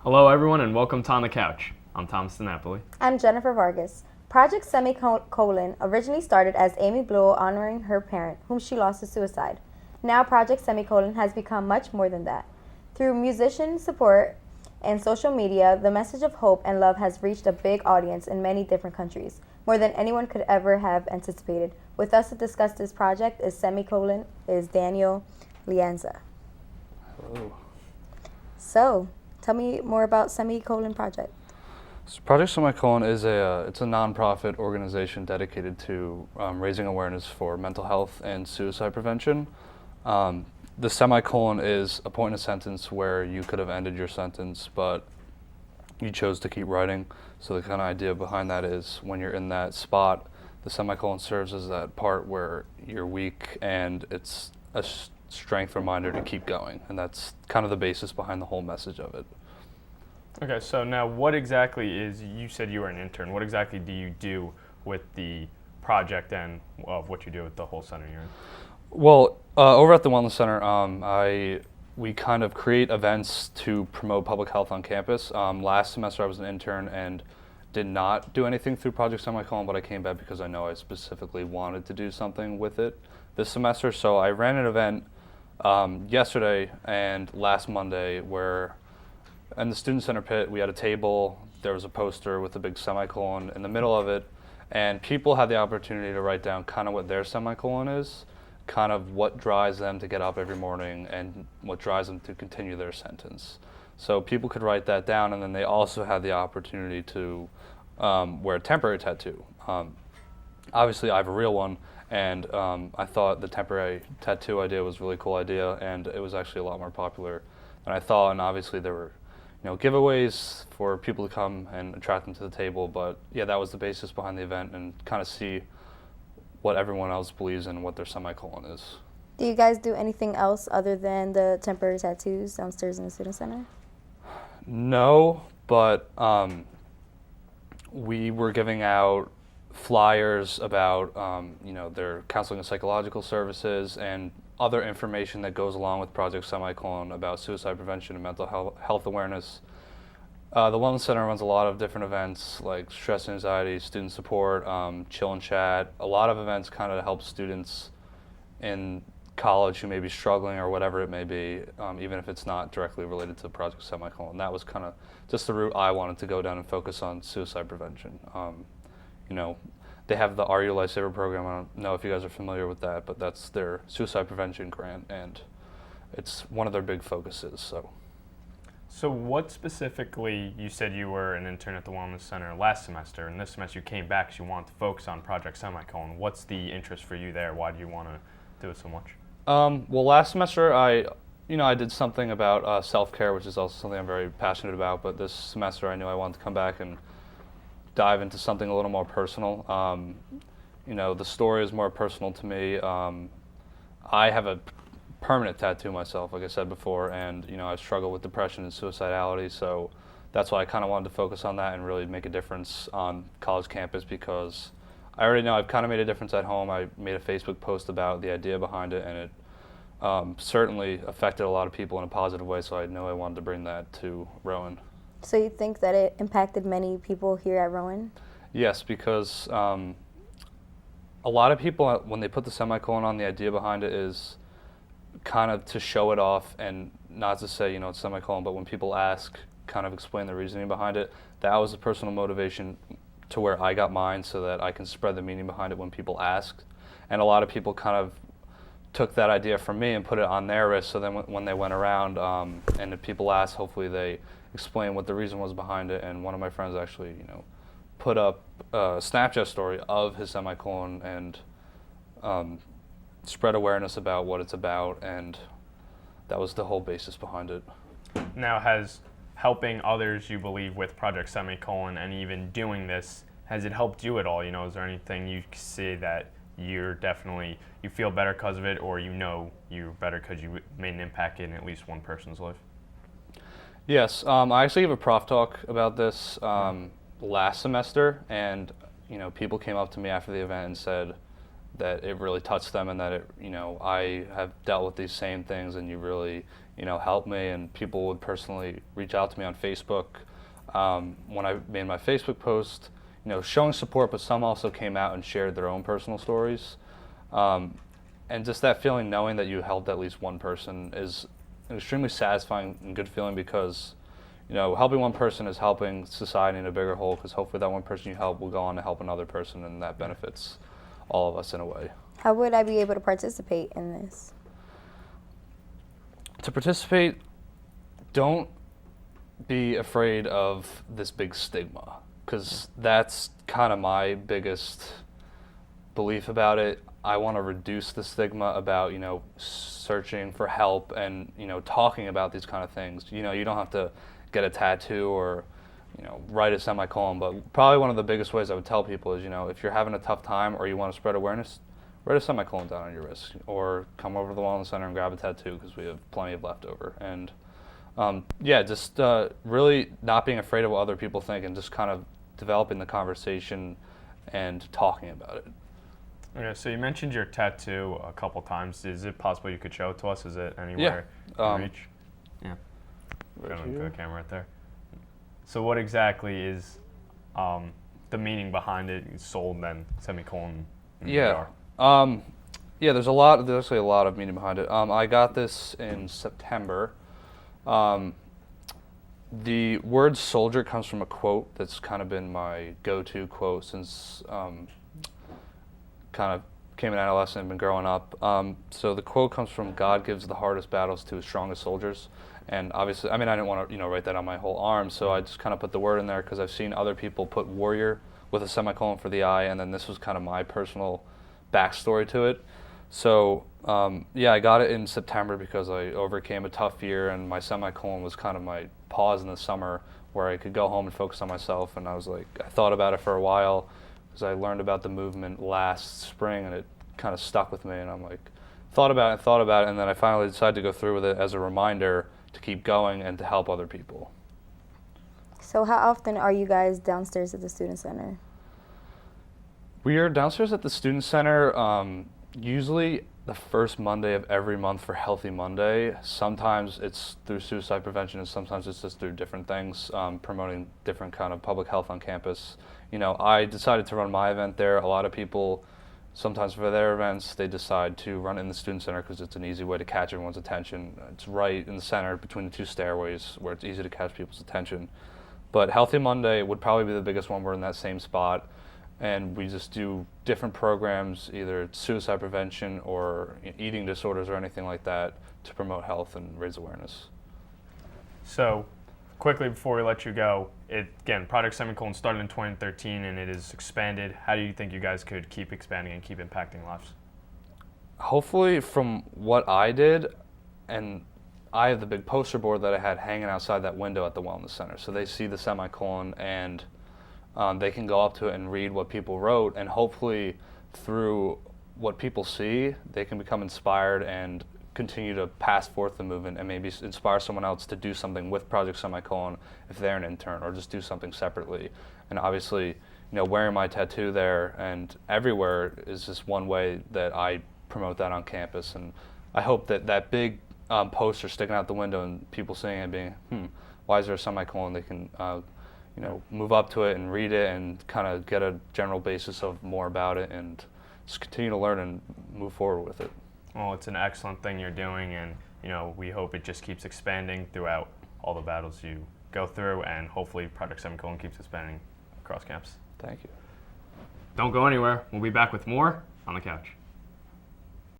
Hello, everyone, and welcome to On the Couch. I'm Thomas DiNapoli. I'm Jennifer Vargas. Project Semicolon originally started as Amy Blewell honoring her parent, whom she lost to suicide. Now, Project Semicolon has become much more than that. Through musician support and social media, the message of hope and love has reached a big audience in many different countries, more than anyone could ever have anticipated. With us to discuss this project is Daniel Lianza. Hello. So, tell me more about Semicolon Project. So Project Semicolon is it's a nonprofit organization dedicated to raising awareness for mental health and suicide prevention. The semicolon is a point in a sentence where you could have ended your sentence, but you chose to keep writing. So the kind of idea behind that is when you're in that spot, the semicolon serves as that part where you're weak, and it's a strength reminder to keep going. And that's kind of the basis behind the whole message of it. Okay, so now what exactly you said you were an intern. What exactly do you do with the project and what you do with the whole center you're in? Well, over at the Wellness Center, we kind of create events to promote public health on campus. Last semester I was an intern and did not do anything through Project Semicolon, but I came back because I know I specifically wanted to do something with it this semester. So I ran an event yesterday and last Monday where in the Student Center pit we had a table, there was a poster with a big semicolon in the middle of it, and people had the opportunity to write down kind of what their semicolon is, kind of what drives them to get up every morning and what drives them to continue their sentence. So people could write that down, and then they also had the opportunity to wear a temporary tattoo. Obviously I have a real one, and I thought the temporary tattoo idea was a really cool idea, and it was actually a lot more popular than I thought. And obviously there were giveaways for people to come and attract them to the table, but yeah, that was the basis behind the event, and kind of see what everyone else believes in, what their semicolon is. Do you guys do anything else other than the temporary tattoos downstairs in the Student Center? No, but we were giving out flyers about their counseling and psychological services and other information that goes along with Project Semicolon about suicide prevention and mental health awareness. The Wellness Center runs a lot of different events like stress and anxiety, student support, chill and chat, a lot of events kind of help students in college who may be struggling or whatever it may be, even if it's not directly related to Project Semicolon. That was kind of just the route I wanted to go down and focus on suicide prevention. They have the Are You a Lifesaver program. I don't know if you guys are familiar with that, but that's their suicide prevention grant, and it's one of their big focuses. So what specifically, you said you were an intern at the Wellness Center last semester, and this semester you came back because you wanted to focus on Project Semicolon. What's the interest for you there? Why do you want to do it so much? Well, last semester I did something about self-care, which is also something I'm very passionate about, but this semester I knew I wanted to come back and dive into something a little more personal. The story is more personal to me. I have a permanent tattoo myself, like I said before, and I struggle with depression and suicidality, so that's why I kind of wanted to focus on that and really make a difference on college campus, because I already know I've kind of made a difference at home. I made a Facebook post about the idea behind it, and it certainly affected a lot of people in a positive way, so I know I wanted to bring that to Rowan. So you think that it impacted many people here at Rowan? Yes, because a lot of people, when they put the semicolon on, the idea behind it is kind of to show it off and not to say, it's semicolon, but when people ask, kind of explain the reasoning behind it. That was a personal motivation to where I got mine, so that I can spread the meaning behind it when people ask. And a lot of people kind of took that idea from me and put it on their wrist, so then when they went around and if people asked, hopefully they explain what the reason was behind it. And one of my friends actually, put up a Snapchat story of his semicolon and spread awareness about what it's about, and that was the whole basis behind it. Now, has helping others, you believe, with Project Semicolon and even doing this, has it helped you at all? Is there anything you see that you feel better because of it, or you're better because you made an impact in at least one person's life? Yes, I actually gave a prof talk about this last semester, and people came up to me after the event and said that it really touched them, and that it, I have dealt with these same things, and you really, helped me. And people would personally reach out to me on Facebook when I made my Facebook post, showing support, but some also came out and shared their own personal stories. And just that feeling, knowing that you helped at least one person, is an extremely satisfying and good feeling, because helping one person is helping society in a bigger whole, because hopefully that one person you help will go on to help another person, and that benefits all of us in a way. How would I be able to participate in this? To participate, don't be afraid of this big stigma, because that's kind of my biggest belief about it. I want to reduce the stigma about, searching for help and, talking about these kind of things. You don't have to get a tattoo or, write a semicolon, but probably one of the biggest ways I would tell people is, if you're having a tough time or you want to spread awareness, write a semicolon down on your wrist, or come over to the Wellness Center and grab a tattoo, because we have plenty of leftover. And just really not being afraid of what other people think, and just kind of developing the conversation and talking about it. Okay, so you mentioned your tattoo a couple times. Is it possible you could show it to us? Is it anywhere in reach? Yeah. Right Put here. the camera right there. So what exactly is the meaning behind it? Sold, then semicolon. Yeah. There's actually a lot of meaning behind it. I got this in September. The word soldier comes from a quote that's kind of been my go-to quote since kind of became an adolescent and been growing up. So the quote comes from, "God gives the hardest battles to his strongest soldiers." And obviously, I didn't want to, write that on my whole arm, so I just kind of put the word in there, because I've seen other people put warrior with a semicolon for the I, and then this was kind of my personal backstory to it. So I got it in September because I overcame a tough year, and my semicolon was kind of my pause in the summer where I could go home and focus on myself. And I thought about it for a while, because I learned about the movement last spring, and it kind of stuck with me. And I'm thought about it, and then I finally decided to go through with it as a reminder to keep going and to help other people. So how often are you guys downstairs at the Student Center? We are downstairs at the Student Center usually the first Monday of every month for Healthy Monday. Sometimes it's through suicide prevention, and sometimes it's just through different things, promoting different kind of public health on campus. I decided to run my event there. A lot of people, sometimes for their events, they decide to run in the Student Center because it's an easy way to catch everyone's attention. It's right in the center between the two stairways where it's easy to catch people's attention. But Healthy Monday would probably be the biggest one. We're in that same spot, and we just do different programs, either suicide prevention or eating disorders or anything like that, to promote health and raise awareness. So, quickly before we let you go, Project Semicolon started in 2013 and it is expanded. How do you think you guys could keep expanding and keep impacting lives? Hopefully, from what I did, and I have the big poster board that I had hanging outside that window at the Wellness Center. So they see the semicolon, and they can go up to it and read what people wrote, and hopefully through what people see, they can become inspired and continue to pass forth the movement, and maybe inspire someone else to do something with Project Semicolon if they're an intern, or just do something separately. And obviously, wearing my tattoo there and everywhere is just one way that I promote that on campus. And I hope that big poster sticking out the window and people seeing it being, why is there a semicolon? They can move up to it and read it and kind of get a general basis of more about it, and just continue to learn and move forward with it. Well, it's an excellent thing you're doing, and we hope it just keeps expanding throughout all the battles you go through, and hopefully Project Semicolon keeps expanding across campus. Thank you. Don't go anywhere. We'll be back with more on the couch.